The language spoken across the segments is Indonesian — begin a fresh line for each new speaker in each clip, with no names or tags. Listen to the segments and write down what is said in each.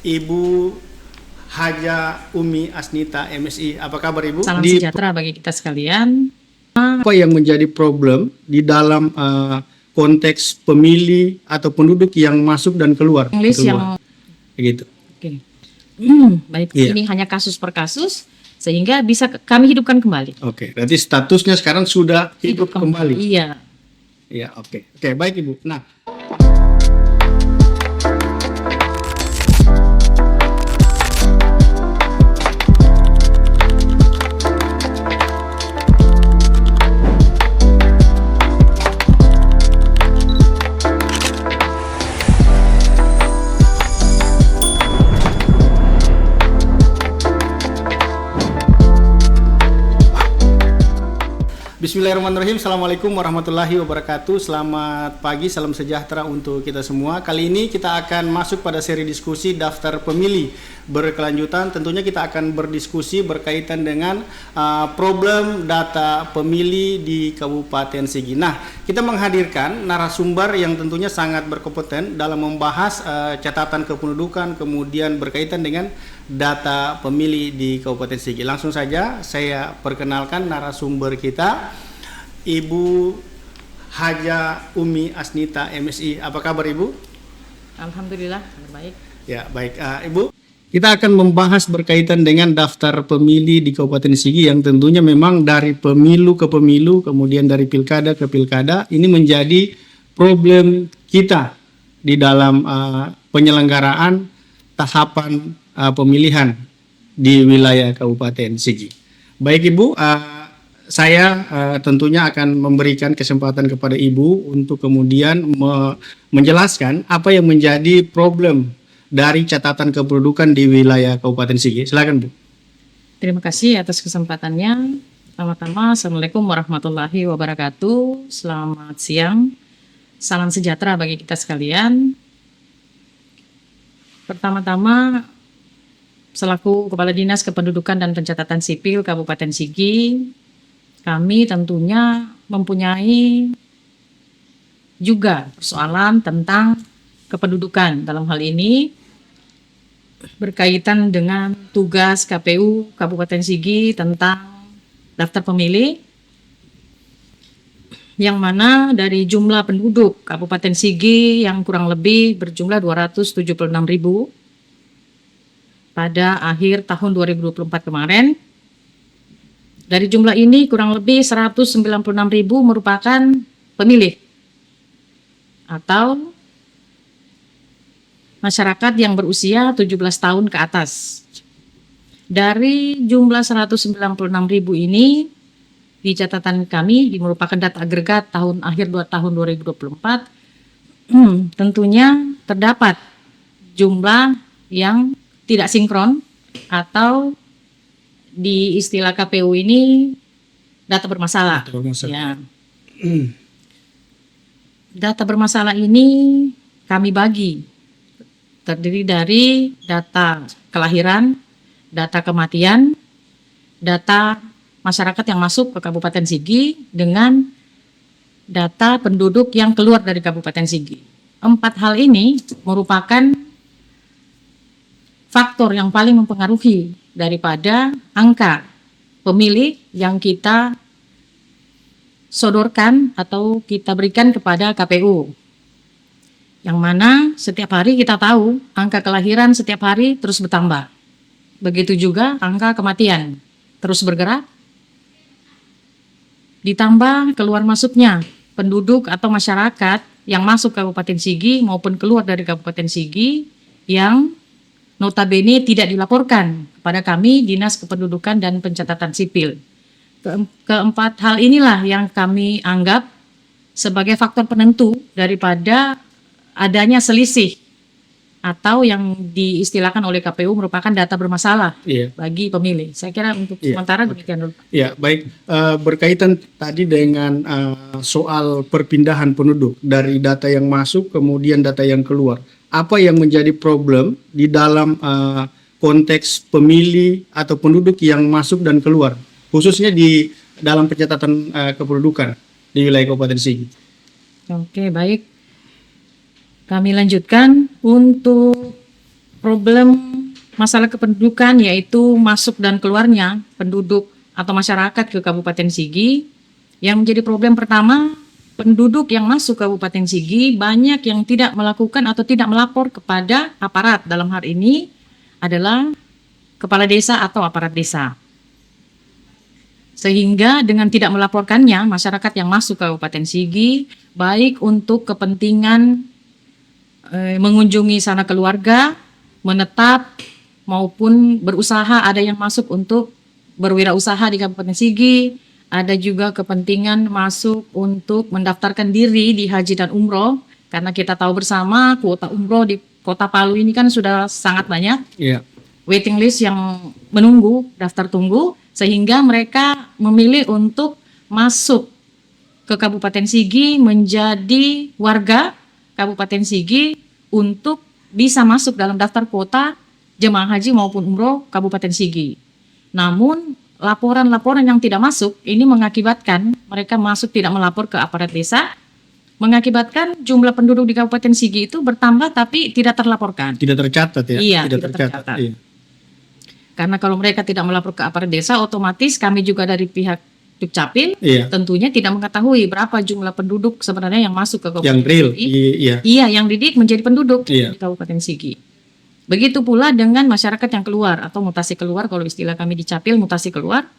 Ibu Haja Umi Asnita MSI. Apa kabar Ibu?
Salam sejahtera bagi kita sekalian.
Apa yang menjadi problem di dalam konteks pemilih atau penduduk yang masuk dan keluar?
English yang
gitu.
Oke. Baik,
Iya.
ini hanya kasus per kasus sehingga bisa kami hidupkan kembali.
Oke, berarti statusnya sekarang sudah hidup kembali.
Iya.
Iya, oke. Oke, baik Ibu. Nah, Bismillahirrahmanirrahim. Assalamualaikum warahmatullahi wabarakatuh. Selamat pagi, salam sejahtera untuk kita semua. Kali ini kita akan masuk pada seri diskusi daftar pemilih berkelanjutan. Tentunya kita akan berdiskusi berkaitan dengan problem data pemilih di Kabupaten Sigi. Nah, kita menghadirkan narasumber yang tentunya sangat berkompeten dalam membahas catatan kependudukan, kemudian berkaitan dengan data pemilih di Kabupaten Sigi. Langsung saja saya perkenalkan narasumber kita, Ibu Haja Umi Asnita MSI. Apa kabar Ibu?
Alhamdulillah, baik.
Ya, baik. Ibu, kita akan membahas berkaitan dengan daftar pemilih di Kabupaten Sigi yang tentunya memang dari pemilu ke pemilu, kemudian dari pilkada ke pilkada, ini menjadi problem kita di dalam penyelenggaraan tahapan pemilihan di wilayah Kabupaten Sigi. Baik Ibu, saya tentunya akan memberikan kesempatan kepada Ibu untuk kemudian menjelaskan apa yang menjadi problem dari catatan kependudukan di wilayah Kabupaten Sigi. Silakan Bu.
Terima kasih atas kesempatannya. Pertama-tama, Assalamualaikum warahmatullahi wabarakatuh. Selamat siang. Salam sejahtera bagi kita sekalian. Pertama-tama, selaku Kepala Dinas Kependudukan dan Pencatatan Sipil Kabupaten Sigi, kami tentunya mempunyai juga persoalan tentang kependudukan. Dalam hal ini berkaitan dengan tugas KPU Kabupaten Sigi tentang daftar pemilih, yang mana dari jumlah penduduk Kabupaten Sigi yang kurang lebih berjumlah 276.000 pada akhir tahun 2024 kemarin. Dari jumlah ini kurang lebih 196.000 merupakan pemilih atau masyarakat yang berusia 17 tahun ke atas. Dari jumlah 196.000 ini, di catatan kami merupakan data agregat tahun akhir tahun 2024, tentunya terdapat jumlah yang tidak sinkron atau di istilah KPU ini data bermasalah. Ya. Data bermasalah ini kami bagi terdiri dari data kelahiran, data kematian, data masyarakat yang masuk ke Kabupaten Sigi dengan data penduduk yang keluar dari Kabupaten Sigi. 4 hal ini merupakan faktor yang paling mempengaruhi daripada angka pemilih yang kita sodorkan atau kita berikan kepada KPU. Yang mana setiap hari kita tahu angka kelahiran setiap hari terus bertambah. Begitu juga angka kematian terus bergerak. Ditambah keluar masuknya penduduk atau masyarakat yang masuk Kabupaten Sigi maupun keluar dari Kabupaten Sigi yang notabene tidak dilaporkan kepada kami Dinas Kependudukan dan Pencatatan Sipil. Keempat hal inilah yang kami anggap sebagai faktor penentu daripada adanya selisih atau yang diistilahkan oleh KPU merupakan data bermasalah bagi pemilih. Saya kira untuk sementara demikian dulu.
Ya, baik. Berkaitan tadi dengan soal perpindahan penduduk dari data yang masuk kemudian data yang keluar. Apa yang menjadi problem di dalam konteks pemilih atau penduduk yang masuk dan keluar, khususnya di dalam pencatatan kependudukan di wilayah Kabupaten Sigi?
Oke, baik. Kami lanjutkan untuk problem masalah kependudukan, yaitu masuk dan keluarnya penduduk atau masyarakat ke Kabupaten Sigi. Yang menjadi problem pertama, penduduk yang masuk Kabupaten Sigi banyak yang tidak melakukan atau tidak melapor kepada aparat. Dalam hal ini adalah kepala desa atau aparat desa. Sehingga dengan tidak melaporkannya, masyarakat yang masuk ke Kabupaten Sigi, baik untuk kepentingan mengunjungi sanak keluarga, menetap, maupun berusaha, ada yang masuk untuk berwirausaha di Kabupaten Sigi, ada juga kepentingan masuk untuk mendaftarkan diri di haji dan umroh, karena kita tahu bersama kuota umroh di Kota Palu ini kan sudah sangat banyak.
Iya.
Waiting list yang menunggu, daftar tunggu, sehingga mereka memilih untuk masuk ke Kabupaten Sigi menjadi warga Kabupaten Sigi untuk bisa masuk dalam daftar kuota jemaah haji maupun umroh Kabupaten Sigi. Namun laporan-laporan yang tidak masuk ini mengakibatkan mereka masuk tidak melapor ke aparat desa, mengakibatkan jumlah penduduk di Kabupaten Sigi itu bertambah tapi tidak terlaporkan.
Tidak tercatat ya?
Iya, tidak tercatat.
Iya.
Karena kalau mereka tidak melapor ke aparat desa, otomatis kami juga dari pihak Dukcapil
Iya.
tentunya tidak mengetahui berapa jumlah penduduk sebenarnya yang masuk ke Kabupaten
Yang real.
Sigi.
Iya.
Iya, yang didik menjadi penduduk
Iya.
di Kabupaten Sigi. Begitu pula dengan masyarakat yang keluar atau mutasi keluar, kalau istilah kami di Capil mutasi keluar.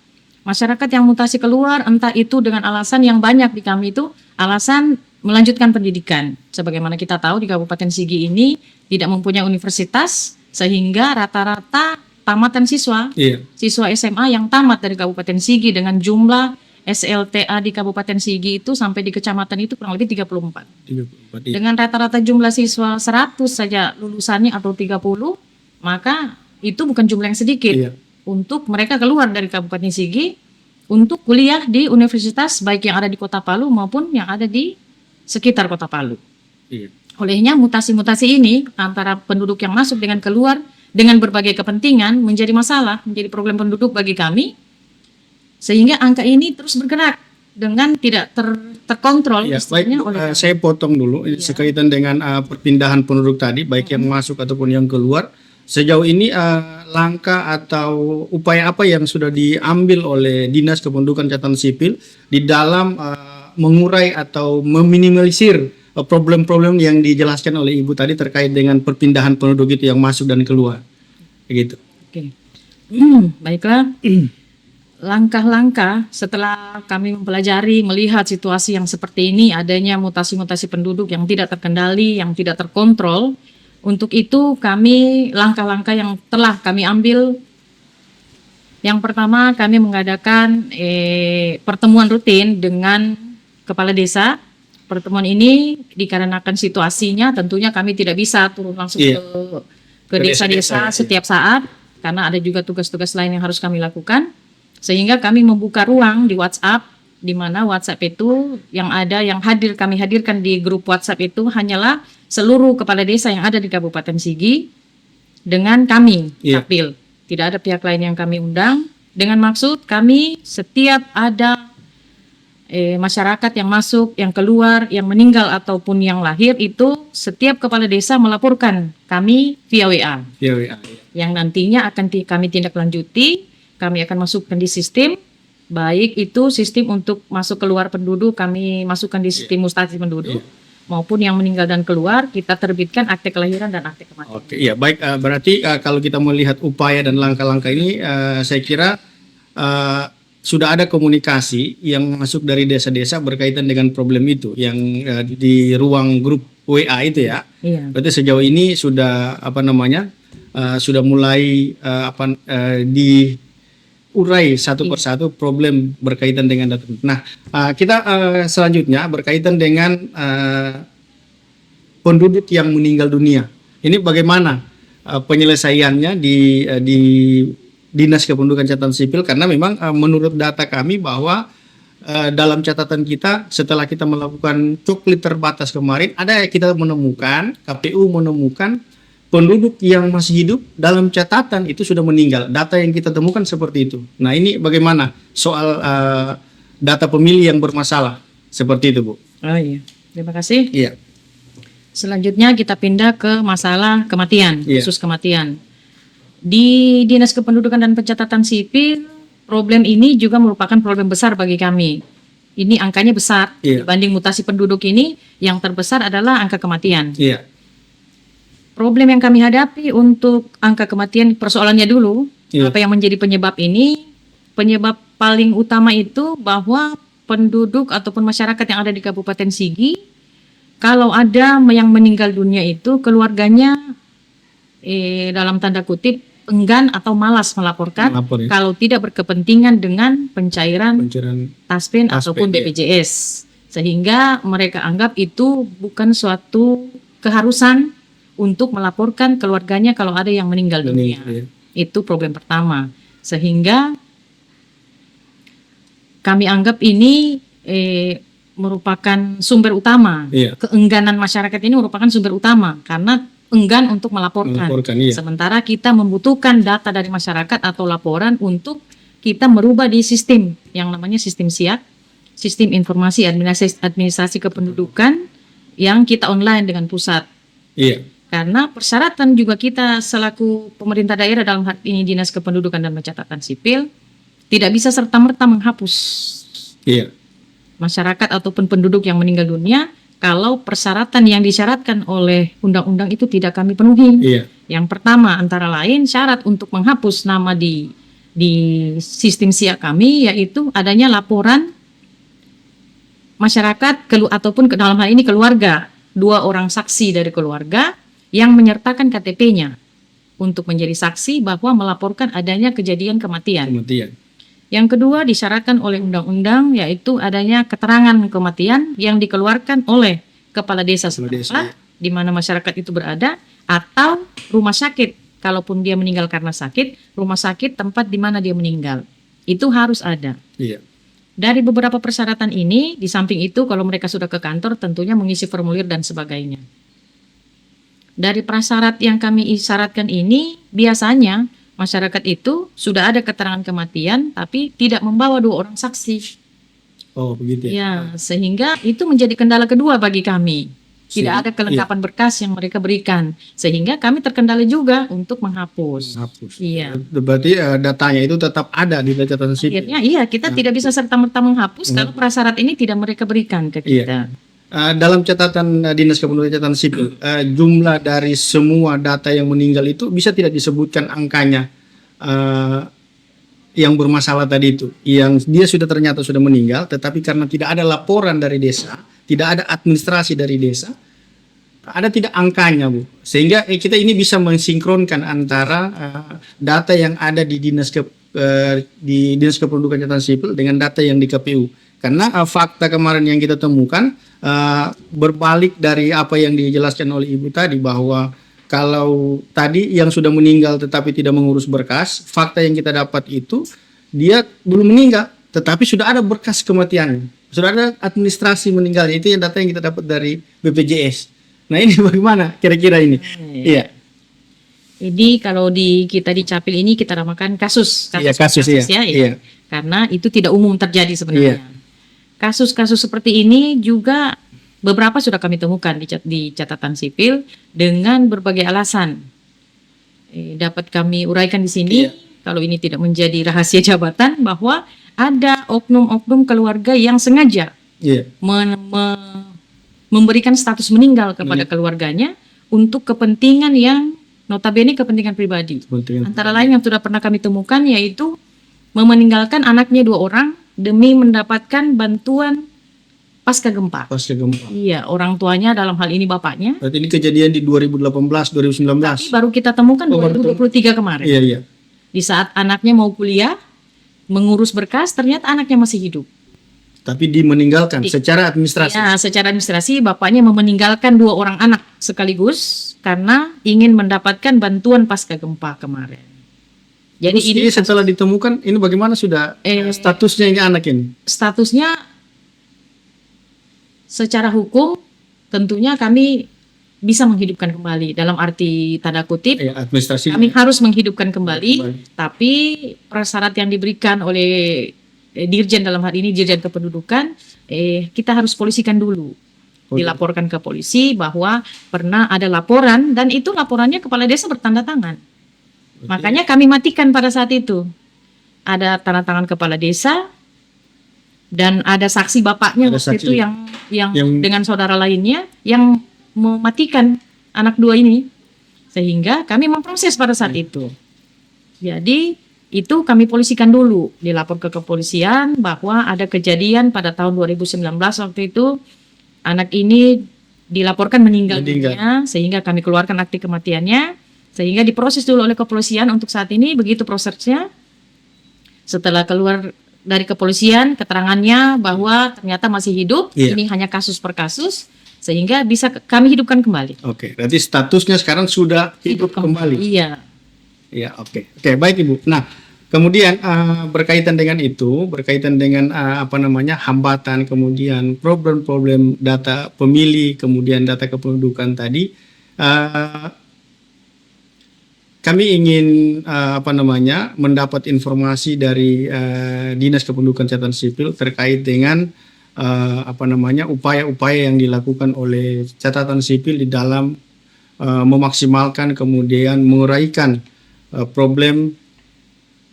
Masyarakat yang mutasi keluar, entah itu dengan alasan yang banyak di kami itu, alasan melanjutkan pendidikan. Sebagaimana kita tahu di Kabupaten Sigi ini tidak mempunyai universitas, sehingga rata-rata tamatan siswa,
Iya.
siswa SMA yang tamat dari Kabupaten Sigi dengan jumlah SLTA di Kabupaten Sigi itu sampai di kecamatan itu kurang lebih 34.
34, iya.
Dengan rata-rata jumlah siswa 100 saja lulusannya atau 30, maka itu bukan jumlah yang sedikit.
Iya.
Untuk mereka keluar dari Kabupaten Sigi untuk kuliah di universitas baik yang ada di Kota Palu maupun yang ada di sekitar Kota Palu.
Iya.
Olehnya mutasi-mutasi ini antara penduduk yang masuk dengan keluar dengan berbagai kepentingan menjadi masalah, menjadi problem penduduk bagi kami. Sehingga angka ini terus bergerak dengan tidak terkontrol.
Ya, baik,
istilahnya
Bu,
oleh kami.
saya potong dulu sekaitan dengan perpindahan penduduk tadi, baik yang masuk ataupun yang keluar. Sejauh ini langkah atau upaya apa yang sudah diambil oleh Dinas Kependudukan Catatan Sipil di dalam mengurai atau meminimalisir problem-problem yang dijelaskan oleh Ibu tadi terkait dengan perpindahan penduduk itu yang masuk dan keluar, begitu.
Oke. Baiklah. Langkah-langkah setelah kami mempelajari, melihat situasi yang seperti ini, adanya mutasi-mutasi penduduk yang tidak terkendali, yang tidak terkontrol. Untuk itu kami, langkah-langkah yang telah kami ambil, yang pertama kami mengadakan pertemuan rutin dengan kepala desa. Pertemuan ini dikarenakan situasinya tentunya kami tidak bisa turun langsung
Iya.
ke desa-desa
desa-desa,
setiap saat, karena ada juga tugas-tugas lain yang harus kami lakukan. Sehingga kami membuka ruang di WhatsApp, di mana WhatsApp itu yang ada, yang kami hadirkan di grup WhatsApp itu hanyalah seluruh kepala desa yang ada di Kabupaten Sigi dengan kami,
Iya.
Capil. Tidak ada pihak lain yang kami undang. Dengan maksud kami setiap ada masyarakat yang masuk, yang keluar, yang meninggal ataupun yang lahir itu setiap kepala desa melaporkan kami via WA.
Ya, ya.
Yang nantinya akan kami tindak lanjuti. Kami akan masukkan di sistem, baik itu sistem untuk masuk keluar penduduk, kami masukkan di sistem mutasi penduduk, maupun yang meninggal dan keluar, kita terbitkan akte kelahiran dan akte kematian.
Oke, ya baik. Berarti kalau kita melihat upaya dan langkah-langkah ini, saya kira sudah ada komunikasi yang masuk dari desa-desa berkaitan dengan problem itu, yang di ruang grup WA itu ya.
Iya.
Berarti sejauh ini sudah sudah mulai diurai satu persatu problem berkaitan dengan data. Nah, kita selanjutnya berkaitan dengan penduduk yang meninggal dunia. Ini bagaimana penyelesaiannya di Dinas Kependudukan Catatan Sipil, karena memang menurut data kami bahwa dalam catatan kita setelah kita melakukan coklit terbatas kemarin, kita menemukan, KPU menemukan penduduk yang masih hidup dalam catatan itu sudah meninggal. Data yang kita temukan seperti itu. Nah, ini bagaimana soal data pemilih yang bermasalah seperti itu, Bu?
Oh iya, terima kasih.
Iya.
Selanjutnya kita pindah ke masalah kematian,
Iya.
khusus kematian. Di Dinas Kependudukan dan Pencatatan Sipil, problem ini juga merupakan problem besar bagi kami. Ini angkanya besar.
Iya.
Dibanding mutasi penduduk ini, yang terbesar adalah angka kematian.
Iya.
Problem yang kami hadapi untuk angka kematian, persoalannya dulu,
Iya.
apa yang menjadi penyebab ini? Penyebab paling utama itu bahwa penduduk ataupun masyarakat yang ada di Kabupaten Sigi, kalau ada yang meninggal dunia itu keluarganya dalam tanda kutip enggan atau malas melaporkan
Melapor, ya.
kalau tidak berkepentingan dengan pencairan
Pencairan
Taspen
Taspen,
ataupun
iya.
BPJS, sehingga mereka anggap itu bukan suatu keharusan untuk melaporkan keluarganya kalau ada yang meninggal dunia.
iya.
Itu problem pertama, sehingga kami anggap ini merupakan sumber utama.
Iya.
Keengganan masyarakat ini merupakan sumber utama karena enggan untuk melaporkan.
Melaporkan, iya.
Sementara kita membutuhkan data dari masyarakat atau laporan untuk kita merubah di sistem yang namanya sistem SIAK, Sistem Informasi Administrasi Kependudukan, yang kita online dengan pusat.
Iya.
Karena persyaratan juga kita selaku pemerintah daerah, dalam hal ini Dinas Kependudukan dan Pencatatan Sipil, tidak bisa serta-merta menghapus
Iya.
masyarakat ataupun penduduk yang meninggal dunia kalau persyaratan yang disyaratkan oleh undang-undang itu tidak kami penuhi.
Iya.
Yang pertama antara lain syarat untuk menghapus nama di sistem SIAK kami yaitu adanya laporan masyarakat ataupun dalam hal ini keluarga, 2 orang saksi dari keluarga yang menyertakan KTP-nya untuk menjadi saksi bahwa melaporkan adanya kejadian kematian.
Kematian.
Yang kedua disyaratkan oleh undang-undang yaitu adanya keterangan kematian yang dikeluarkan oleh kepala desa
Kepala desa,
setempat di mana masyarakat itu berada, atau rumah sakit kalaupun dia meninggal karena sakit, rumah sakit tempat di mana dia meninggal. Itu harus ada.
Iya.
Dari beberapa persyaratan ini, di samping itu kalau mereka sudah ke kantor tentunya mengisi formulir dan sebagainya. Dari prasyarat yang kami syaratkan ini, biasanya masyarakat itu sudah ada keterangan kematian tapi tidak membawa 2 orang saksi.
Oh, begitu ya.
Ya, sehingga itu menjadi kendala kedua bagi kami. Tidak
Sehingga-
ada kelengkapan berkas yang mereka berikan, sehingga kami terkendala juga untuk menghapus.
Hapus.
Iya.
Berarti datanya itu tetap ada di catatan sipil.
Akhirnya iya, kita tidak bisa serta-merta menghapus kalau prasyarat ini tidak mereka berikan ke kita.
Dalam catatan Dinas Kependudukan dan Catatan Sipil, jumlah dari semua data yang meninggal itu bisa tidak disebutkan angkanya yang bermasalah tadi itu, yang dia ternyata sudah meninggal, tetapi karena tidak ada laporan dari desa, tidak ada administrasi dari desa, ada tidak angkanya, Bu, sehingga kita ini bisa mensinkronkan antara data yang ada di di Dinas Kependudukan Catatan Sipil dengan data yang di KPU. Karena fakta kemarin yang kita temukan berbalik dari apa yang dijelaskan oleh Ibu tadi, bahwa kalau tadi yang sudah meninggal tetapi tidak mengurus berkas, fakta yang kita dapat itu dia belum meninggal tetapi sudah ada berkas kematian, sudah ada administrasi meninggalnya. Itu yang data yang kita dapat dari BPJS. Nah, ini bagaimana kira-kira ini? Iya.
Jadi kalau kita di Capil ini kita namakan kasus
Iya, kasus, iya.
ya,
Iya.
karena itu tidak umum terjadi sebenarnya.
Iya.
Kasus-kasus seperti ini juga beberapa sudah kami temukan di catatan sipil dengan berbagai alasan. Dapat kami uraikan di sini,
Iya.
kalau ini tidak menjadi rahasia jabatan, bahwa ada oknum-oknum keluarga yang sengaja
Iya.
memberikan status meninggal kepada keluarganya untuk kepentingan yang notabene kepentingan pribadi. Antara lain yang sudah pernah kami temukan yaitu meninggalkan anaknya 2 orang demi mendapatkan bantuan pasca gempa.
Pasca gempa.
Iya, orang tuanya dalam hal ini bapaknya.
Berarti ini kejadian di 2018, 2019.
Tapi baru kita temukan
Oh, baru
2023 kemarin.
Iya, iya.
Di saat anaknya mau kuliah, mengurus berkas, ternyata anaknya masih hidup.
Tapi meninggalkan secara administrasi.
Ya, secara administrasi bapaknya meninggalkan 2 orang anak sekaligus karena ingin mendapatkan bantuan pasca gempa kemarin. Jadi
Terus ini setelah ditemukan, ini bagaimana sudah statusnya ini anak ini?
statusnya secara hukum tentunya kami bisa menghidupkan kembali, dalam arti tanda kutip
Administrasi.
kami harus menghidupkan kembali, tapi prasyarat yang diberikan oleh Dirjen, dalam hal ini Dirjen Kependudukan, kita harus polisikan dulu. dilaporkan ke polisi bahwa pernah ada laporan dan itu laporannya kepala desa bertanda tangan. Makanya kami matikan pada saat itu. Ada tanda tangan kepala desa dan ada saksi bapaknya
Ada
waktu
saksi.
itu yang dengan saudara lainnya yang mematikan anak dua ini, sehingga kami memproses pada saat itu. Jadi itu kami polisikan dulu, dilapor ke kepolisian bahwa ada kejadian pada tahun 2019 waktu itu anak ini dilaporkan meninggal dunia, sehingga kami keluarkan akte kematiannya, sehingga diproses dulu oleh kepolisian untuk saat ini. Begitu prosesnya. Setelah keluar dari kepolisian keterangannya bahwa ternyata masih hidup, ini hanya kasus per kasus, sehingga bisa kami hidupkan kembali.
Oke, berarti statusnya sekarang sudah hidup kembali.
Iya.
Ya, oke, baik Ibu. Nah, kemudian berkaitan dengan itu, berkaitan dengan hambatan, kemudian problem-problem data pemilih, kemudian data kependudukan tadi, kami ingin mendapat informasi dari Dinas Kependudukan Catatan Sipil terkait dengan upaya-upaya yang dilakukan oleh catatan sipil di dalam memaksimalkan kemudian menguraikan problem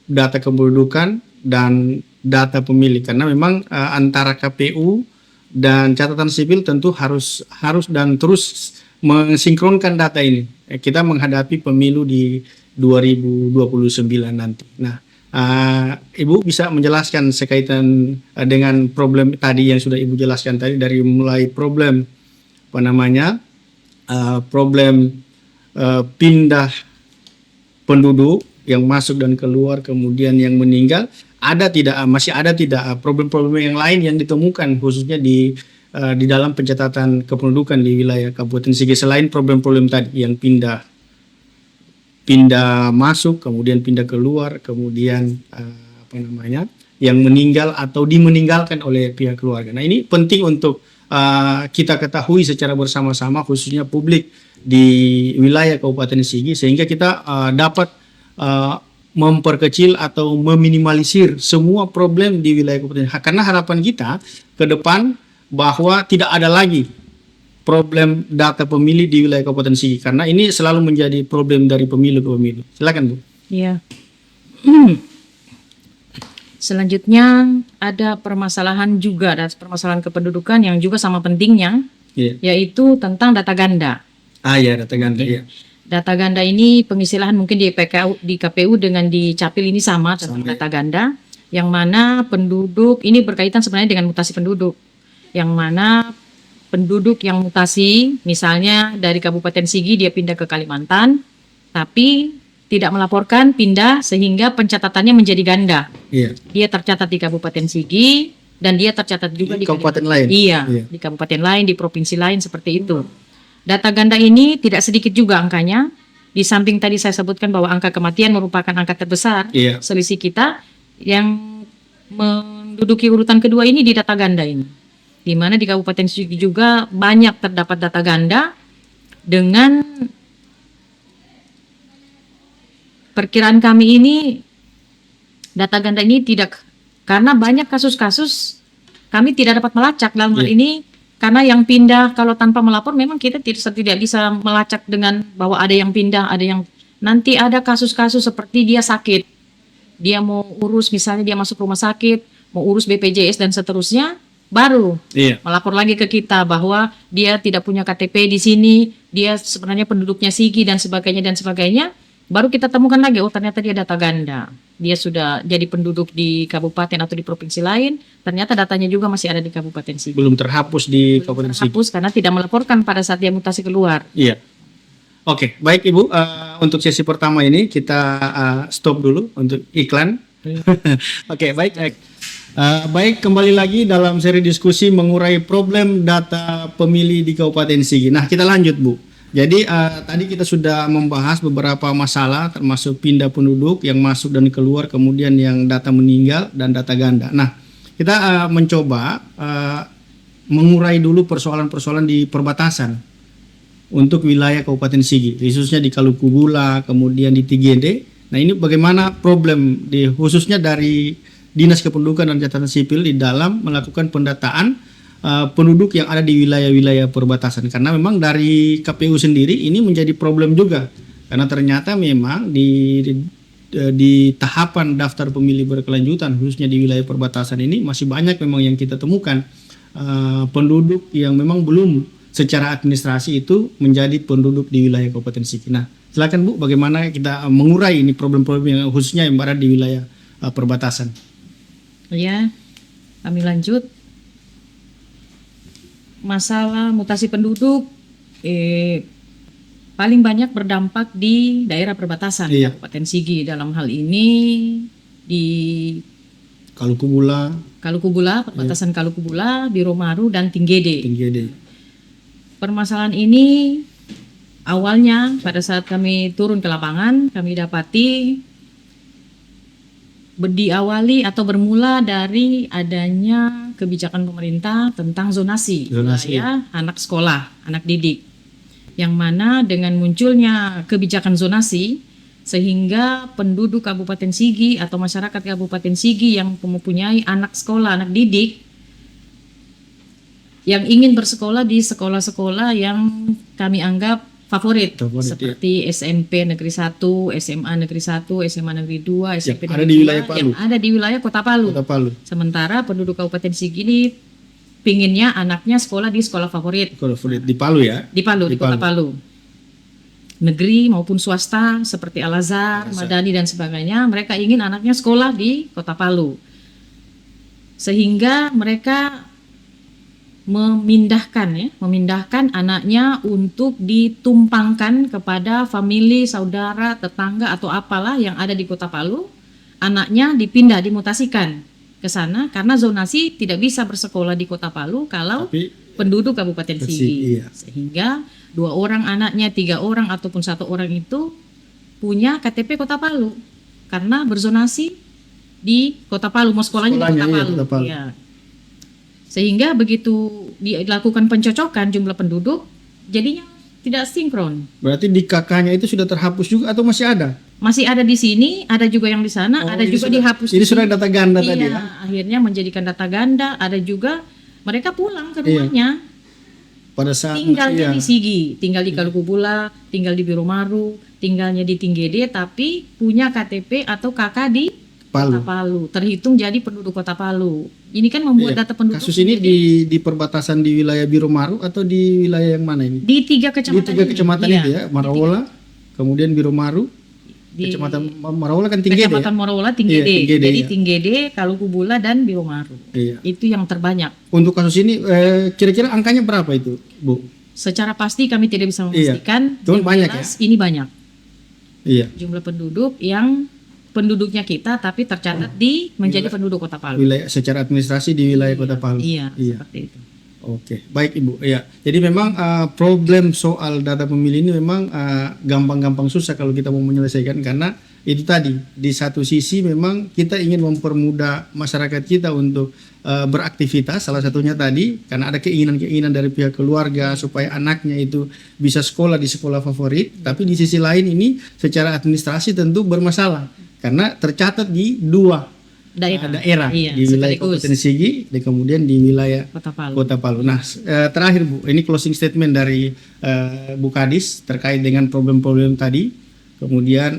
data kependudukan dan data pemilih, karena memang antara KPU dan catatan sipil tentu harus dan terus mensinkronkan data ini. Kita menghadapi pemilu di 2029 nanti. Nah, Ibu bisa menjelaskan sekaitan dengan problem tadi yang sudah Ibu jelaskan tadi, dari mulai problem problem pindah penduduk yang masuk dan keluar, kemudian yang meninggal, masih ada tidak problem-problem yang lain yang ditemukan khususnya di dalam pencatatan kependudukan di wilayah Kabupaten Sigi selain problem-problem tadi yang pindah masuk, kemudian pindah keluar, kemudian yang meninggal atau dimeninggalkan oleh pihak keluarga. Nah, ini penting untuk kita ketahui secara bersama-sama, khususnya publik di wilayah Kabupaten Sigi, sehingga kita dapat memperkecil atau meminimalisir semua problem di wilayah Kabupaten. Karena harapan kita ke depan bahwa tidak ada lagi problem data pemilih di wilayah Kabupaten Sigi, karena ini selalu menjadi problem dari pemilu ke pemilu. Silakan Bu.
Iya. Selanjutnya ada permasalahan juga, ada permasalahan kependudukan yang juga sama pentingnya, yaitu tentang data ganda.
Ya, data ganda. Ya.
Data ganda ini pengistilahan mungkin di KPU dengan di Capil ini sama tentang data ganda, yang mana penduduk ini berkaitan sebenarnya dengan mutasi penduduk, yang mana penduduk yang mutasi, misalnya dari Kabupaten Sigi dia pindah ke Kalimantan, tapi tidak melaporkan pindah sehingga pencatatannya menjadi ganda.
Iya.
Dia tercatat di Kabupaten Sigi dan dia tercatat juga di
kabupaten lain.
Iya, di kabupaten lain, di provinsi lain, seperti itu. Data ganda ini tidak sedikit juga angkanya. Di samping tadi saya sebutkan bahwa angka kematian merupakan angka terbesar. Selisih kita yang menduduki urutan kedua ini di data ganda ini, di mana di Kabupaten Sigi juga banyak terdapat data ganda. Dengan perkiraan kami ini, data ganda ini tidak, karena banyak kasus-kasus kami tidak dapat melacak dalam hal ini, karena yang pindah kalau tanpa melapor memang kita tidak bisa melacak dengan bahwa ada yang pindah, ada yang nanti ada kasus-kasus seperti dia sakit, dia mau urus, misalnya dia masuk rumah sakit, mau urus BPJS dan seterusnya, baru melapor lagi ke kita bahwa dia tidak punya KTP di sini, dia sebenarnya penduduknya Sigi dan sebagainya, baru kita temukan lagi, oh ternyata dia data ganda, dia sudah jadi penduduk di kabupaten atau di provinsi lain, ternyata datanya juga masih ada di Kabupaten Sigi. Belum
terhapus di Kabupaten Sigi.
Terhapus karena tidak melaporkan pada saat dia mutasi keluar.
Iya. Oke, baik Ibu, untuk sesi pertama ini kita stop dulu untuk iklan. Oke, baik. Baik, kembali lagi dalam seri diskusi mengurai problem data pemilih di Kabupaten Sigi. Nah, kita lanjut Bu. Jadi tadi kita sudah membahas beberapa masalah, termasuk pindah penduduk yang masuk dan keluar, kemudian yang data meninggal dan data ganda. Nah, kita mencoba mengurai dulu persoalan-persoalan di perbatasan untuk wilayah Kabupaten Sigi, khususnya di Kalukubula, kemudian di Tigede. Nah, ini bagaimana problem khususnya dari Dinas Kependudukan dan Catatan Sipil di dalam melakukan pendataan penduduk yang ada di wilayah-wilayah perbatasan, karena memang dari KPU sendiri ini menjadi problem juga, karena ternyata memang di tahapan daftar pemilih berkelanjutan khususnya di wilayah perbatasan ini masih banyak memang yang kita temukan penduduk yang memang belum secara administrasi itu menjadi penduduk di wilayah Kabupaten Sigi. Nah, silakan Bu, bagaimana kita mengurai ini problem-problem yang khususnya yang berada di wilayah perbatasan.
Ya, kami lanjut. Masalah mutasi penduduk paling banyak berdampak di daerah perbatasan Kabupaten Sigi. Dalam hal ini di
Kalukubula,
perbatasan Kalukubula, Biromaru dan Tinggede. Permasalahan ini awalnya pada saat kami turun ke lapangan, kami dapati diawali atau bermula dari adanya kebijakan pemerintah tentang zonasi wilayah anak sekolah, anak didik, yang mana dengan munculnya kebijakan zonasi sehingga penduduk Kabupaten Sigi atau masyarakat Kabupaten Sigi yang mempunyai anak sekolah, anak didik yang ingin bersekolah di sekolah-sekolah yang kami anggap favorit seperti SMP Negeri 1, SMA Negeri 1, SMA Negeri 2, SMP
yang ada di wilayah Palu,
yang ada di wilayah Kota Palu. Sementara penduduk Kabupaten Sigi ini pinginnya anaknya sekolah di sekolah favorit
di Palu ya.
Di Kota Palu. Negeri maupun swasta seperti Al-Azhar, Madani dan sebagainya, mereka ingin anaknya sekolah di Kota Palu. Sehingga mereka memindahkan anaknya untuk ditumpangkan kepada famili, saudara, tetangga atau apalah yang ada di Kota Palu. Anaknya dimutasikan ke sana karena zonasi tidak bisa bersekolah di Kota Palu kalau penduduk Kabupaten Sigi. Sehingga 2 orang anaknya, 3 orang ataupun 1 orang itu punya KTP Kota Palu karena berzonasi di Kota Palu, mau sekolahnya di Kota Palu. Ya. Sehingga begitu dilakukan pencocokan jumlah penduduk, jadinya tidak sinkron.
Berarti di kakaknya itu sudah terhapus juga atau masih ada?
Masih ada di sini, ada juga yang di sana, ada juga dihapus.
Ini sudah data ganda tadi ya?
Akhirnya menjadikan data ganda, ada juga mereka pulang ke rumahnya.
Pada saat
tinggalnya di Sigi, tinggal di Kalukubula, tinggal di Biromaru, tinggalnya di Tinggede, tapi punya KTP atau KK di Kota Palu, terhitung jadi penduduk Kota Palu. Ini kan membuat data penduduk.
Kasus ini di perbatasan di wilayah Biromaru atau di wilayah yang mana ini?
Di 3 kecamatan.
Di 3 kecamatan itu ya, Marawola, kemudian Biromaru, kecamatan Marawola kan Tinggede.
Kecamatan Marawola, Tinggede. Jadi Tinggede, Kalukubula dan Biromaru. Itu yang terbanyak.
Untuk kasus ini kira-kira angkanya berapa itu, Bu?
Secara pasti kami tidak bisa memastikan.
Cuman banyak ya.
Ini banyak.
Jumlah
penduduk yang penduduknya kita tapi tercatat menjadi penduduk Kota Palu.
Wilayah secara administrasi di wilayah Kota Palu.
Seperti itu.
Oke, baik Ibu. Jadi memang problem soal data pemilih ini memang gampang-gampang susah kalau kita mau menyelesaikan, karena itu tadi di satu sisi memang kita ingin mempermudah masyarakat kita untuk beraktivitas, salah satunya tadi karena ada keinginan-keinginan dari pihak keluarga supaya anaknya itu bisa sekolah di sekolah favorit, tapi di sisi lain ini secara administrasi tentu bermasalah karena tercatat di 2 daerah di wilayah Kabupaten Sigi dan kemudian di wilayah Kota Palu. Nah, terakhir Bu, ini closing statement dari Bu Kadis terkait dengan problem-problem tadi. Kemudian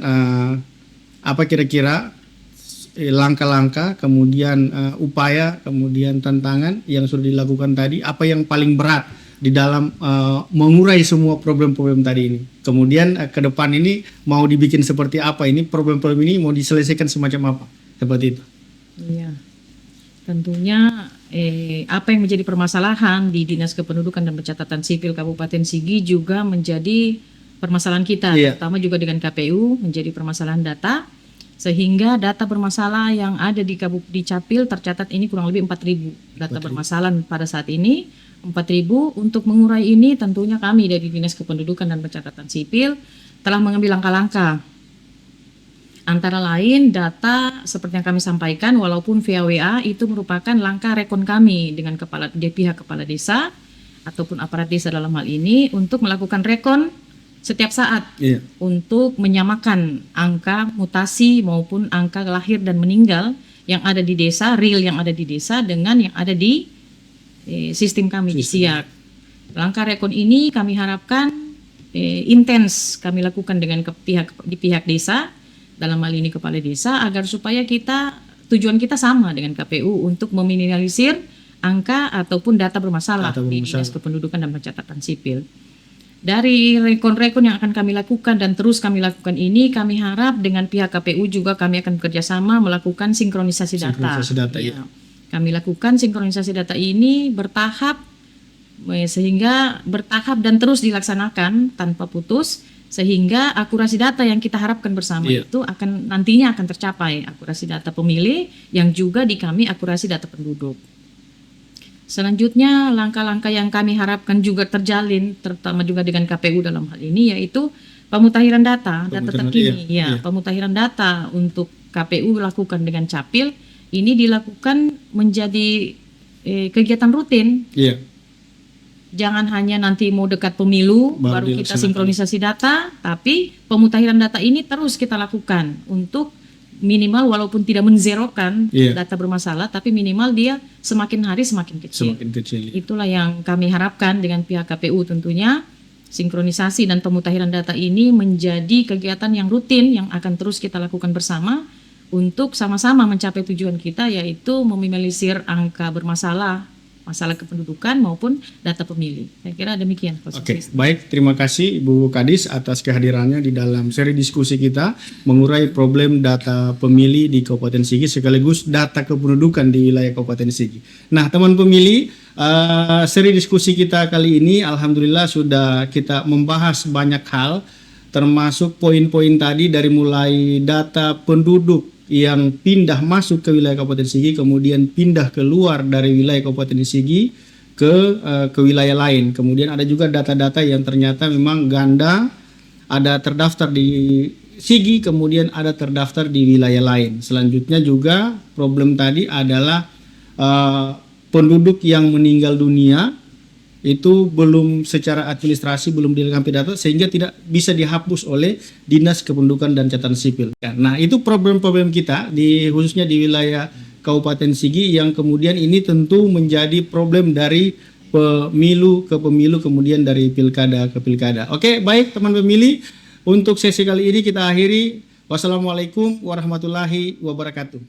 apa kira-kira langkah-langkah, kemudian upaya, kemudian tantangan yang sudah dilakukan tadi, apa yang paling berat di dalam mengurai semua problem-problem tadi ini. Kemudian ke depan ini mau dibikin seperti apa, ini problem-problem ini mau diselesaikan semacam apa, seperti itu.
Iya, tentunya apa yang menjadi permasalahan di Dinas Kependudukan dan Pencatatan Sipil Kabupaten Sigi juga menjadi permasalahan kita, terutama juga dengan KPU menjadi permasalahan data, sehingga data bermasalah yang ada di Capil tercatat ini kurang lebih 4.000 data bermasalahan pada saat ini. 4.000. Untuk mengurai ini tentunya kami dari Dinas Kependudukan dan Pencatatan Sipil telah mengambil langkah-langkah. Antara lain data seperti yang kami sampaikan, walaupun via WA itu merupakan langkah rekon kami dengan pihak kepala desa ataupun aparat desa dalam hal ini untuk melakukan rekon setiap saat untuk menyamakan angka mutasi maupun angka lahir dan meninggal yang ada di desa, real yang ada di desa dengan yang ada di sistem kami di SIAK. Langkah rekon ini kami harapkan intens kami lakukan dengan pihak desa, dalam hal ini kepala desa, agar supaya tujuan kita sama dengan KPU untuk meminimalisir angka ataupun data bermasalah di Dinas Kependudukan dan Pencatatan Sipil. Dari rekon-rekon yang akan kami lakukan dan terus kami lakukan ini, kami harap dengan pihak KPU juga kami akan bekerjasama melakukan sinkronisasi data.
Ya.
Kami lakukan sinkronisasi data ini bertahap, sehingga bertahap dan terus dilaksanakan tanpa putus, sehingga akurasi data yang kita harapkan bersama itu nantinya akan tercapai, akurasi data pemilih yang juga di kami akurasi data penduduk. Selanjutnya, langkah-langkah yang kami harapkan juga terjalin, terutama juga dengan KPU dalam hal ini, yaitu pemutakhiran data terkini. Pemutakhiran data untuk KPU lakukan dengan Capil, ini dilakukan menjadi kegiatan rutin. Jangan hanya nanti mau dekat pemilu, baru kita sinkronisasi data, tapi pemutakhiran data ini terus kita lakukan untuk minimal walaupun tidak menzerokan data bermasalah, tapi minimal dia semakin hari semakin kecil. Itulah yang kami harapkan dengan pihak KPU tentunya. Sinkronisasi dan pemutakhiran data ini menjadi kegiatan yang rutin yang akan terus kita lakukan bersama untuk sama-sama mencapai tujuan kita, yaitu meminimalisir angka bermasalah, masalah kependudukan maupun data pemilih. Saya kira demikian.
Oke, baik. Terima kasih Ibu Kadis atas kehadirannya di dalam seri diskusi kita mengurai problem data pemilih di Kabupaten Sigi sekaligus data kependudukan di wilayah Kabupaten Sigi. Nah, teman pemilih, seri diskusi kita kali ini alhamdulillah sudah kita membahas banyak hal, termasuk poin-poin tadi dari mulai data penduduk yang pindah masuk ke wilayah Kabupaten Sigi, kemudian pindah keluar dari wilayah Kabupaten Sigi ke wilayah lain. Kemudian ada juga data-data yang ternyata memang ganda, ada terdaftar di Sigi, kemudian ada terdaftar di wilayah lain. Selanjutnya juga problem tadi adalah penduduk yang meninggal dunia itu belum secara administrasi belum dilengkapi data sehingga tidak bisa dihapus oleh Dinas Kependudukan dan Catatan Sipil. Nah, itu problem-problem kita khususnya di wilayah Kabupaten Sigi yang kemudian ini tentu menjadi problem dari pemilu ke pemilu, kemudian dari pilkada ke pilkada. Oke, baik teman pemilih, untuk sesi kali ini kita akhiri. Wassalamualaikum warahmatullahi wabarakatuh.